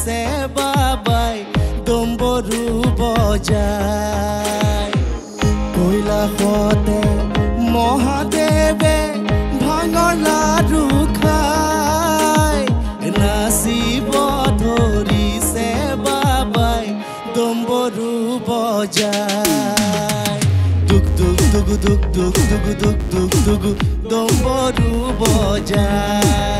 ধৰিছে বাবাই ডম্বৰু বজাই কৈলাশতে মহাদেৱে ভাঙৰ লাডু খাই নাচিব ধৰিছে বাবাই ডম্বৰু বজাই দুক দুক দুক দুক দুক দুক দুক দুক দুক ডম্বৰু বজাই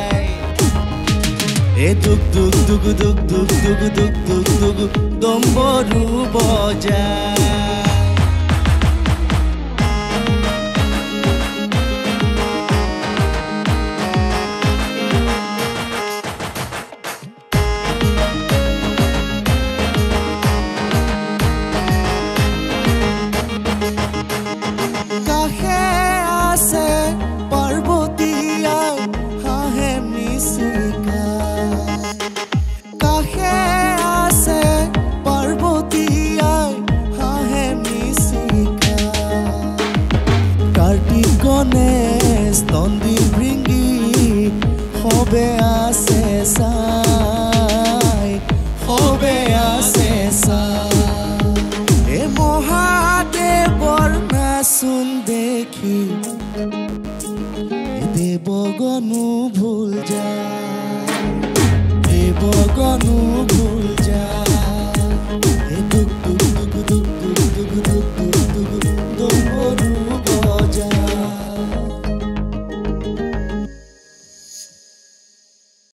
এ দুক দুক দুক দুক দুক দুক দুক দুক দুক ডম্বৰু বজাই গণেশ নন্দী ভৃঙ্গি হবে আছে চাই হবে আছে চাই এ মহাদেৱৰ নাচোন দেখি দেৱগণো ভুল যায় দেৱগণো ভুল